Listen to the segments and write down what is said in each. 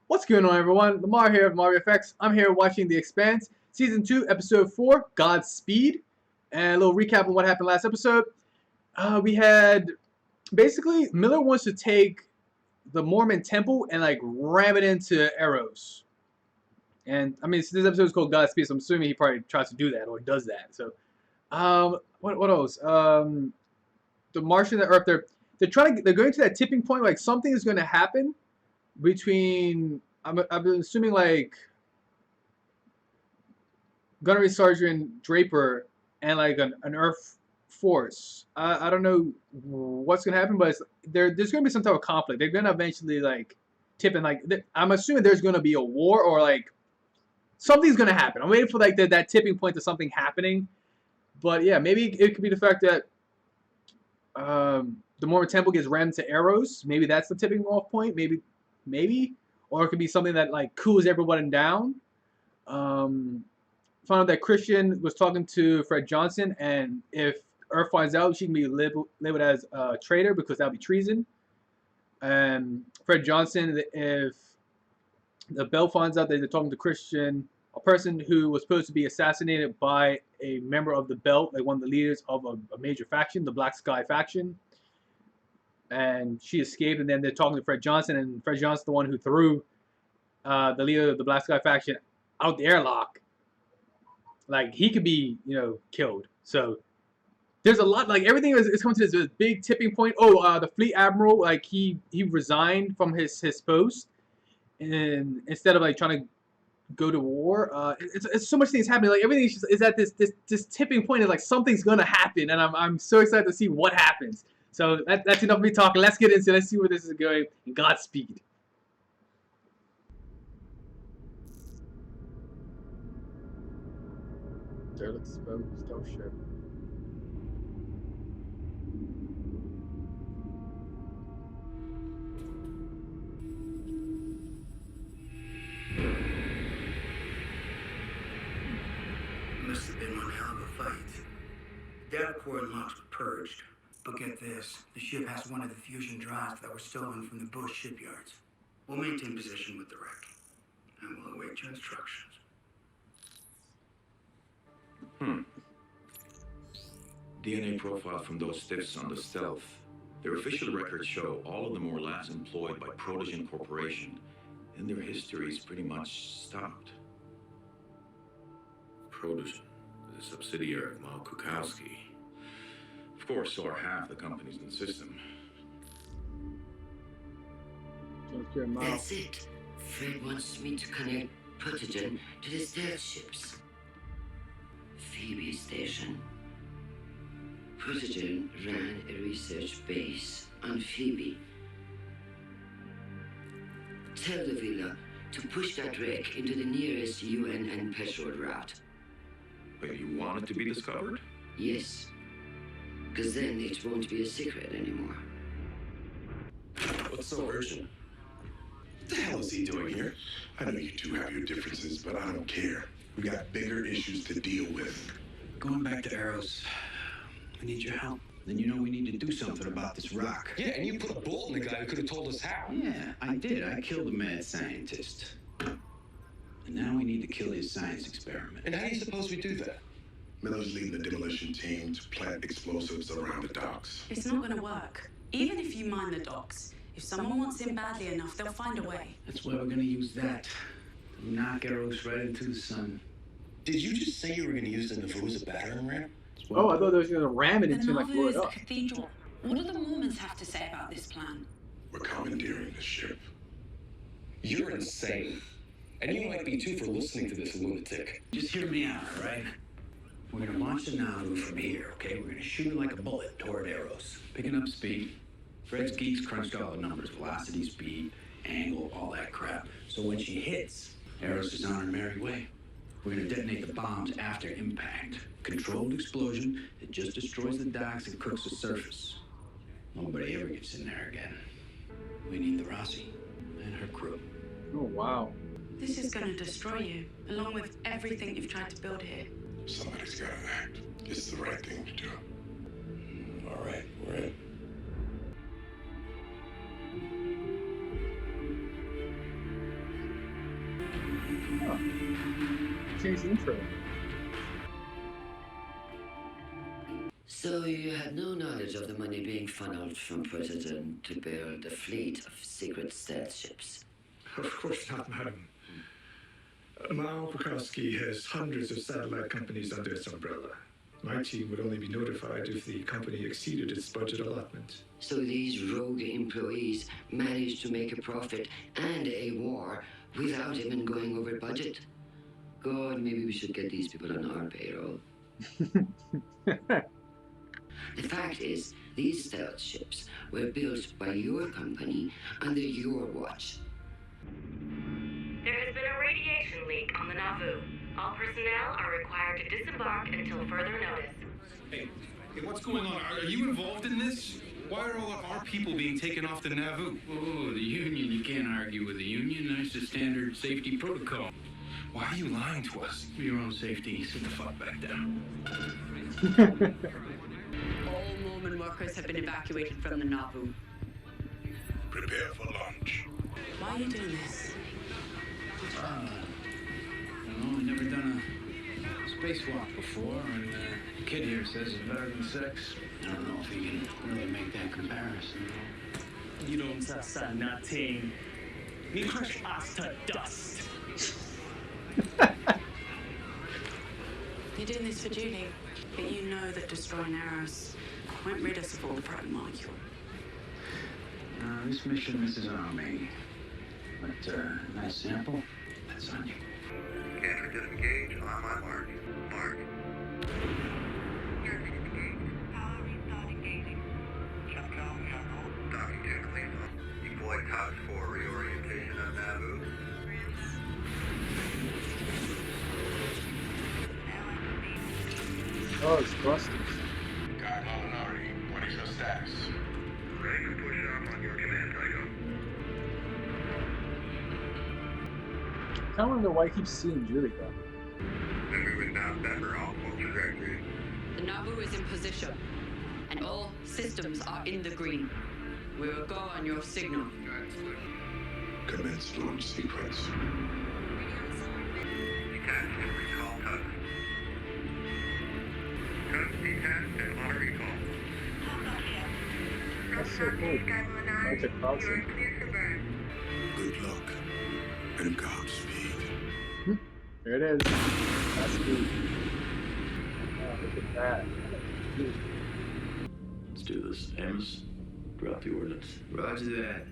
What's going on, everyone? Lamar here of Mario Effects. I'm here watching The Expanse, Season 2, Episode 4, Godspeed. And a little recap on what happened last episode. We had, basically, Miller wants to take the Mormon temple and, ram it into arrows. And, I mean, this episode is called Godspeed, so I'm assuming he probably tries to do that or does that. So, what else? The Martian and the Earth, they're going to that tipping point, like something is going to happen between I'm assuming like Gunnery Sergeant Draper and like an Earth force. I don't know what's gonna happen, but there's gonna be some type of conflict. They're gonna eventually like tip and like I'm assuming there's gonna be a war or like something's gonna happen. I'm waiting for like that tipping point to something happening. But yeah, maybe it could be the fact that the Mormon Temple gets rammed to arrows. Maybe that's the tipping off point. Maybe, or it could be something that like cools everyone down. Found out that Christian was talking to Fred Johnson, and if Earth finds out, she can be labeled as a traitor because that would be treason. And Fred Johnson, if the Bell finds out that they're talking to Christian, a person who was supposed to be assassinated by a member of the Belt, like one of the leaders of a major faction, the Black Sky faction. And she escaped, and then they're talking to Fred Johnson, and Fred Johnson's the one who threw the leader of the Black Sky faction out the airlock. Like, he could be, killed. So, there's a lot, like, everything is coming to this big tipping point. Oh, the fleet admiral, like, he resigned from his post, and instead of, like, trying to go to war, it's so much things happening. Like, everything is at this tipping point, is like, something's gonna happen, and I'm so excited to see what happens. So that's enough of me talking. Let's get into it. Let's see where this is going. Godspeed. Derelict stealth ship. Must have been one hell of a fight. Data core and locks were purged. But get this, the ship has one of the fusion drives that were stolen from the Bush shipyards. We'll maintain position with the wreck, and we'll await your instructions. DNA profile from those stiffs on the Stealth. Their official records show all of them were last employed by Protogen Corporation, and their histories pretty much stopped. Protogen is a subsidiary of Mal Kukowski. Of course, so are half the companies in the system. That's it. Fred wants me to connect Protogen to the stealth ships. Phoebe Station. Protogen ran a research base on Phoebe. Tell the Villa to push that wreck into the nearest UN and petrol route. But you want it to be discovered? Yes. Because then it won't be a secret anymore. What's so urgent? What the hell is he doing here? I know you two have your differences, but I don't care. We got bigger issues to deal with. Going back to Arrows, I need your help. Then you know we need to do something about this rock. Yeah, and you put a bullet in the guy who could have told us how. Yeah, I did. I killed a mad scientist. And now we need to kill his science experiment. And how do you suppose we do that? Miller's leading the demolition team to plant explosives around the docks. It's not going to work. Even if you mine the docks, if someone wants him badly enough, they'll find a way. That's why we're gonna use that. To knock Arrows right into the sun. Did you just say you were going to use the Nauvoo as a battering ram? Oh, I thought they was gonna ram it The into like Nauvoo is blow the it up. cathedral. What do the Mormons have to say about this plan? We're commandeering the ship. You're insane. And you might be too for listening to this lunatic. Just hear me out, all right? We're gonna launch the Nauvoo from here, okay? We're gonna shoot it like a bullet toward Arrows. Picking up speed. Fred's geeks crunched all the numbers, velocity, speed, angle, all that crap. So when she hits, Arrows is on her merry way. We're gonna detonate the bombs after impact. Controlled explosion that just destroys the docks and cooks the surface. Nobody ever gets in there again. We need the Rossi and her crew. Oh wow. This is going to destroy you, along with everything you've tried to build here. Somebody's gotta act. It's the right thing to do. All right, we're in. Huh. Change the intro. So you had no knowledge of the money being funneled from President to build a fleet of secret stealth ships? Of course not, madam. Mao Bukowski has hundreds of satellite companies under its umbrella. My team would only be notified if the company exceeded its budget allotment. So these rogue employees managed to make a profit and a war without even going over budget? God, maybe we should get these people on our payroll. The fact is, these stealth ships were built by your company under your watch. There has been a radiation leak on the Nauvoo. All personnel are required to disembark until further notice. Hey, what's going on? Are you involved in this? Why are all of our people being taken off the Nauvoo? Oh, the Union. You can't argue with the Union. That's the standard safety protocol. Why are you lying to us? For your own safety, sit the fuck back down. All Mormon workers have been evacuated from the Nauvoo. Prepare for launch. Why are you doing this? I don't know, I've never done a spacewalk before, and the kid here says it's better than sex. I don't know if he can really make that comparison. You don't say nothing. We crush us to dust. You're doing this for Julie, but you know that destroying Eros won't rid us of all the proto-molecule. This mission, Mrs. Army. But, nice sample. That's on you. Cancer disengage on my mark. Mark. Cancer disengaged. Power restart engaging. Docking to complete. Deploy TOPS for reorientation of Nauvoo. Oh, it's Busters. Guy Molinari, what is your status? Ready to push up on your command item. I kind of wonder why he keeps seeing Julie though. Then we would not better off on trajectory. The Nauvoo is in position, and all systems are in the green. We will go on your signal. Commence launch sequence. Detach and recall TOPS. TOPS detached and on a recall. That's so cool. Like a cloud scene. Good luck and Godspeed. There it is. That's good. Oh, look at that. Let's do this. Amos, drop the ordnance. Roger that.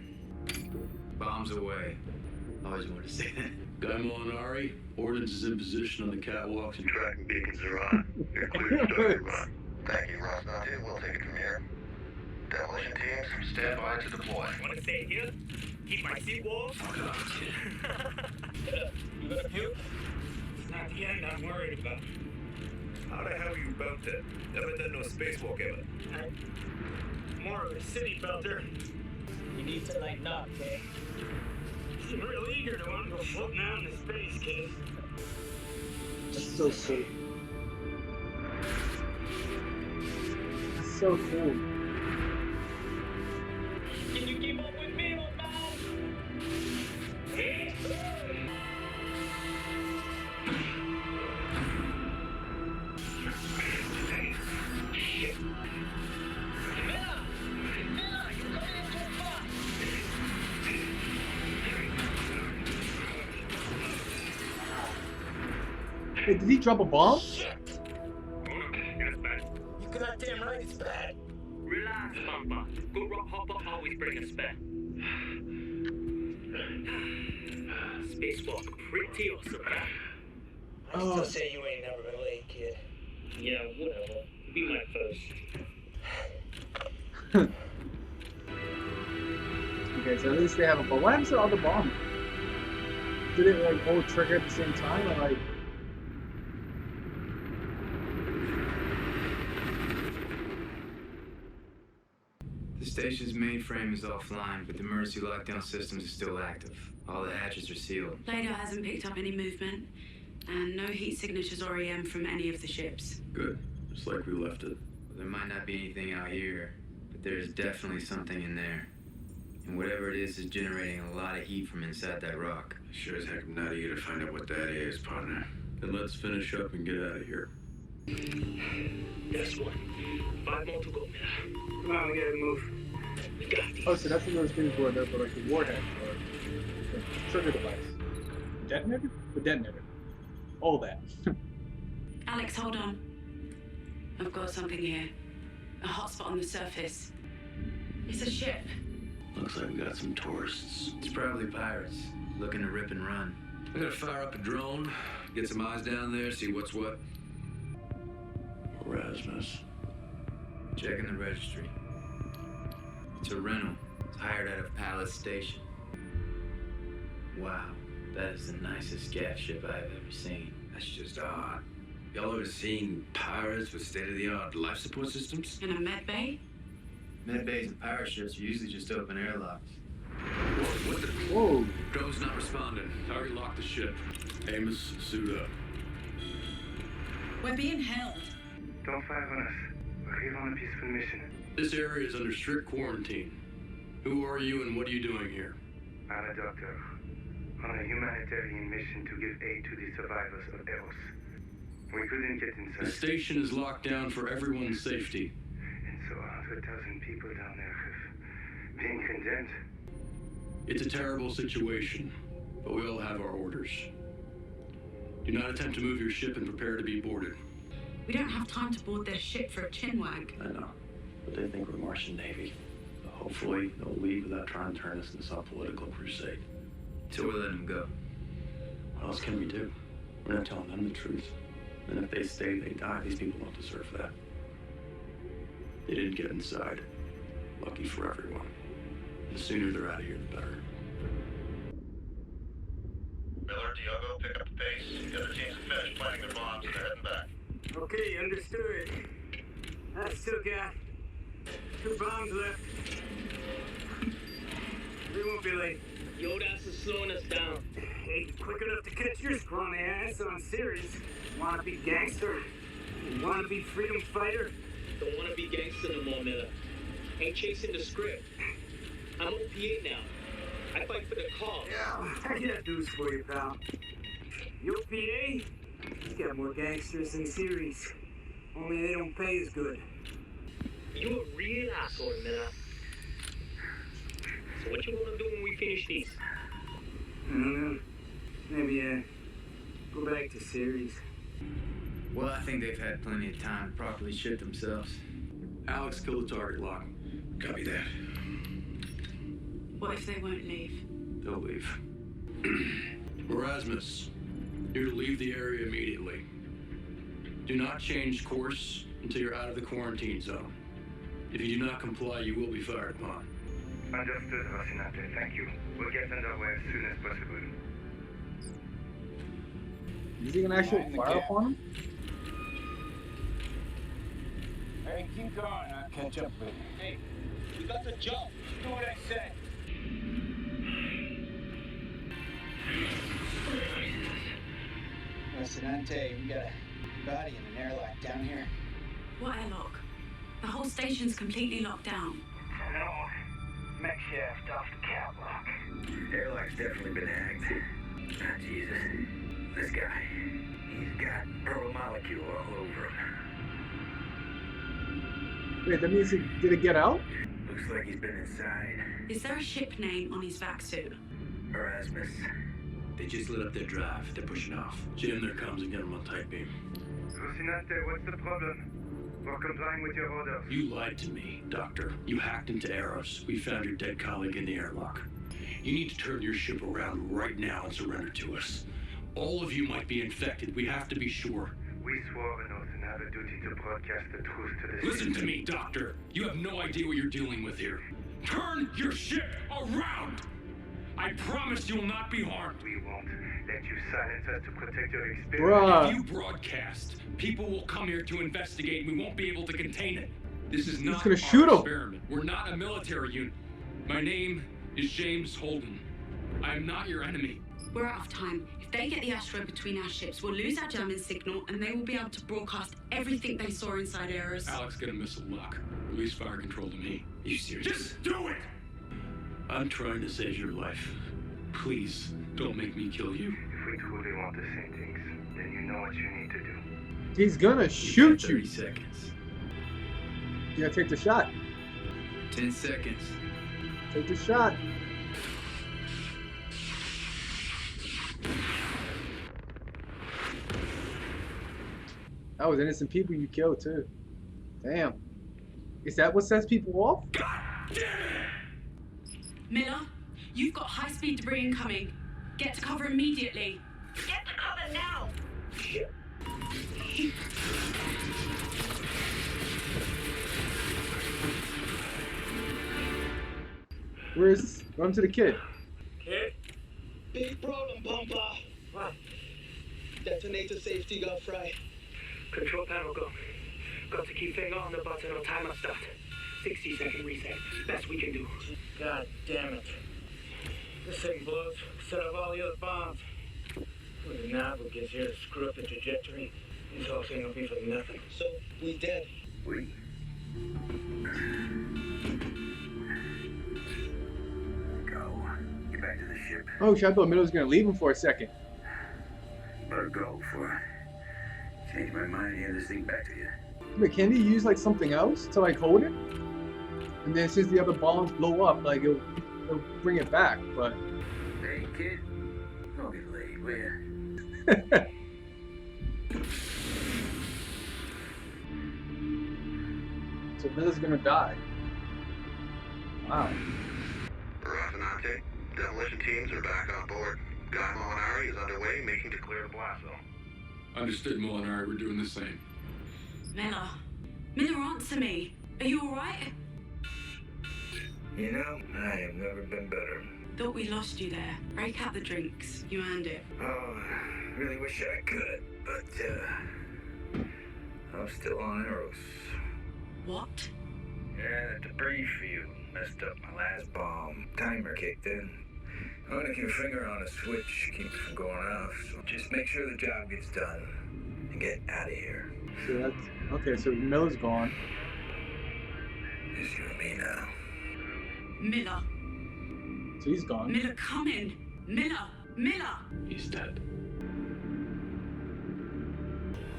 Bombs away. Always wanted to say that. Guy Molinari, ordnance is in position on the catwalks and Tracking beacons are on. You're clear to start your run. Thank you, Ross. We'll take it from here. Demolition teams, stand by to deploy. Want to stay here? Keep my seat warm? fuck up, kid. You gonna puke? It's not the end I'm worried about. How the hell you built it? Never done no spacewalk ever. I'm more of a city builder. You need to lighten up, okay? I'm real eager to want to go floating out into space, kid. That's so cool. That's so cool. Can you keep up with me, old man? Hey! Shit. Miller! Miller, you're coming in too fast! Hey, did he drop a bomb? Shit! That's bad. You goddamn right it's bad. Relax, Bumper. Good rock hopper always bring us back. Spacewalk pretty awesome. I still say you ain't never been late, kid. Yeah, whatever. Be my first. Okay, so at least they have a bomb. What happens to all the bomb? Did it like all trigger at the same time or like? The station's mainframe is offline, but the emergency lockdown systems are still active. All the hatches are sealed. Later hasn't picked up any movement, and no heat signatures or EM from any of the ships. Good. Just like we left it. There might not be anything out here, but there's definitely something in there. And whatever it is generating a lot of heat from inside that rock. Sure as heck I'm not eager to find out what that is, partner. Then let's finish up and get out of here. That's one. 5 more to go, man. Come on, we gotta move. We got these. Oh, so that's one of those things where they're like the warhead or the trigger device. Detonator? The detonator. All that. Alex, hold on. I've got something here. A hotspot on the surface. It's a ship. Looks like we got some tourists. It's probably pirates looking to rip and run. I'm gonna fire up a drone, get some eyes down there, see what's what. Erasmus. Checking the registry. It's a rental. It's hired out of Palace Station. Wow, that is the nicest gas ship I've ever seen. That's just odd. Y'all ever seen pirates with state-of-the-art life support systems? In a med bay? Med bays and pirate ships are usually just open airlocks. What the? Whoa. Drone's not responding. Target lock the ship. Amos, suit up. We're being held. Don't fire on us. We're here on a peaceful mission. This area is under strict quarantine. Who are you and what are you doing here? I'm a doctor on a humanitarian mission to give aid to the survivors of Eros. We couldn't get inside. The station is locked down for everyone's safety. And so 100,000 people down there have been condemned. It's a terrible situation, but we all have our orders. Do not attempt to move your ship and prepare to be boarded. We don't have time to board their ship for a chinwag. I know, but they think we're Martian Navy. So hopefully they'll leave without trying to turn us into some political crusade. So we let them go. What else can we do? We're not telling them the truth. And if they stay, they die. These people don't deserve that. They didn't get inside. Lucky for everyone. The sooner they're out of here, the better. Miller, Diogo, pick up the pace. The other teams have finished planting their bombs and they're heading back. Okay, understood. I still got 2 bombs left. We won't be late. Yodas is slowing us down. Ain't quick enough to catch your scrawny ass on series. Wanna be gangster? Wanna be freedom fighter? Don't wanna be gangster no more, Miller. Ain't chasing the script. I'm OPA now. I fight for the cause. Yeah, I got news for you, pal. You OPA? You got more gangsters than series. Only they don't pay as good. You a real asshole, Miller. So what you gonna do when we finish these? I don't know. Maybe, go back to series. Well, I think they've had plenty of time to properly ship themselves. Alex, kill the target lock. Copy that. What if they won't leave? They'll leave. Erasmus, you're to leave the area immediately. Do not change course until you're out of the quarantine zone. If you do not comply, you will be fired upon. Understood, Rocinante. Thank you. We'll get underway as soon as possible. Is he gonna actually fire upon him? Hey, keep going. I'll catch up with you. Hey, we got the jump. Do what I say. Rocinante, we got a body in an airlock down here. What airlock? The whole station's completely locked down. No. Mech shaft off the catwalk. Airlock's definitely been hacked. Ah, Jesus. This guy. He's got pearl molecule all over him. Wait, that means did it get out? Looks like he's been inside. Is there a ship name on his vac suit? Erasmus. They just lit up their drive. They're pushing off. Jim, there comes and get them on tight beam. Rocinante, what's the problem? We're complying with your orders. You lied to me, Doctor. You hacked into Eros. We found your dead colleague in the airlock. You need to turn your ship around right now and surrender to us. All of you might be infected. We have to be sure. We swore an oath and have a duty to broadcast the truth to the Listen to me, Doctor. You have no idea what you're dealing with here. Turn your ship around! I promise you will not be harmed. We won't let you silence us to protect your experience. Bruh. If you broadcast, people will come here to investigate and we won't be able to contain it. This is not gonna shoot our him. experiment. We're not a military unit. My name is James Holden. I am not your enemy. We're out of time. If they get the asteroid between our ships, we'll lose our jamming signal and they will be able to broadcast everything they saw inside Eros. Alex, get a missile lock. Release fire control to me. You serious? Just do it! I'm trying to save your life. Please, don't make me kill you. If we truly want the same things, then you know what you need to do. He's gonna shoot you. 30 seconds. You gotta take the shot. 10 seconds. Take the shot. That was innocent people you killed too. Damn. Is that what sets people off? God damn it! Miller, you've got high-speed debris incoming. Get to cover immediately. Get to cover now! Shit. Where's run to the kid? Kid? Big problem, Pampa. What? Detonator safety got fried. Control panel go. Got to keep finger on the button or timer start. 60-second reset. Best we can do. God damn it. This thing blows. Set off all the other bombs. When the novel gets here to screw up the trajectory, this whole thing will be for nothing. So, we dead. We? Go. Get back to the ship. Oh shit, I thought Miller was gonna leave him for a second. Better go before I change my mind and hand this thing back to you. Wait, can he use like something else to like hold it? And then since the other bombs blow up, like it'll bring it back, but Hey kid, don't get late, will ya? So Miller's gonna die. Wow. Rocinante, demolition teams are back on board. Guy Molinari is underway, making to clear the blast zone. Understood, Molinari. We're doing the same. Miller. Miller, answer me. Are you alright? You know, I have never been better. Thought we lost you there. Break out the drinks. You earned it. Oh, I really wish I could, but I'm still on Eros. What? Yeah, the debris field messed up my last bomb. Timer kicked in. I'm gonna keep a finger on a switch, keep it from going off. So just make sure the job gets done and get out of here. So that's okay. So Miller's gone. It's you and me now. Miller. So he's gone. Miller, come in. Miller. Miller. He's dead.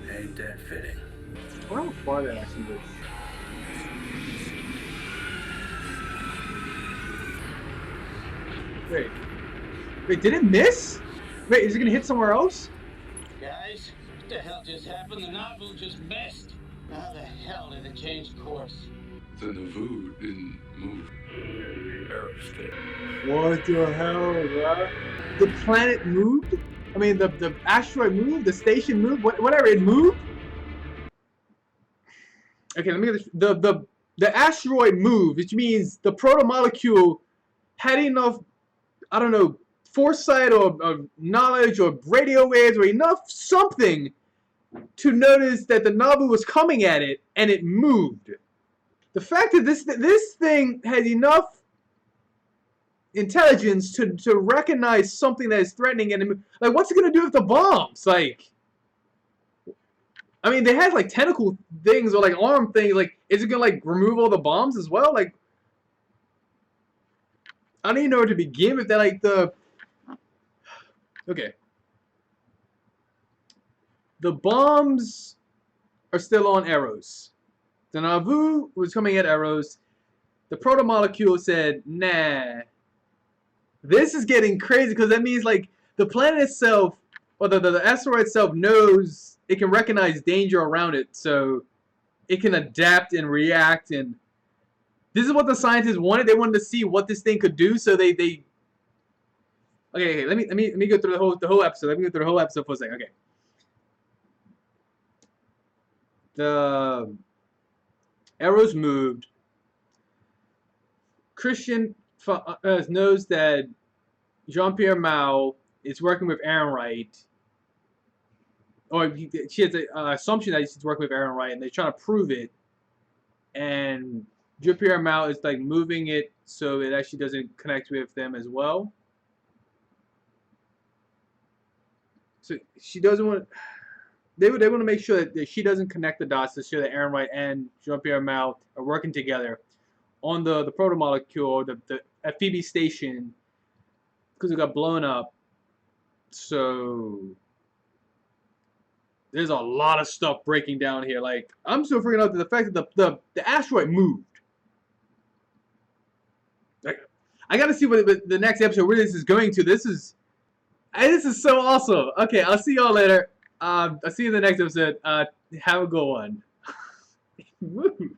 Ain't that fitting? I wonder how far that actually goes. Wait, did it miss? Wait, is it gonna hit somewhere else? Guys, what the hell just happened? The Nauvoo just missed. How the hell did it change course? The Nauvoo didn't move. What the hell, bro? The planet moved? I mean, the asteroid moved? The station moved? Whatever, it moved? Okay, let me get this. The asteroid moved, which means the proto-molecule had enough, I don't know, foresight or knowledge or radio waves or enough something to notice that the Nauvoo was coming at it and it moved. The fact that this thing has enough intelligence to recognize something that is threatening and like, what's it gonna do with the bombs? Like, I mean, they had like tentacle things or like arm things. Like, is it gonna like remove all the bombs as well? Like, I don't even know where to begin with that. Like okay, the bombs are still on Eros. The Nauvoo was coming at Eros. The proto-molecule said, nah. This is getting crazy because that means like the planet itself, or the asteroid itself knows it can recognize danger around it. So it can adapt and react. And this is what the scientists wanted. They wanted to see what this thing could do. So they okay, let me go through the whole episode. Let me go through the whole episode for a second. Okay. The Eros moved. Christian knows that Jean-Pierre Mao is working with Aaron Wright. Or she has an assumption that he's working with Aaron Wright, and they're trying to prove it. And Jean-Pierre Mao is like moving it so it actually doesn't connect with them as well. So she doesn't want. They want to make sure that she doesn't connect the dots to show that Aaron Wright and Jean-Pierre Mao are working together on the proto-molecule, the at Phoebe's station because it got blown up. So there's a lot of stuff breaking down here. Like, I'm still figuring out the fact that the asteroid moved. Like, I gotta see what the next episode where this is going to. This is so awesome. Okay, I'll see y'all later. I'll see you in the next episode. Have a good one. Woo.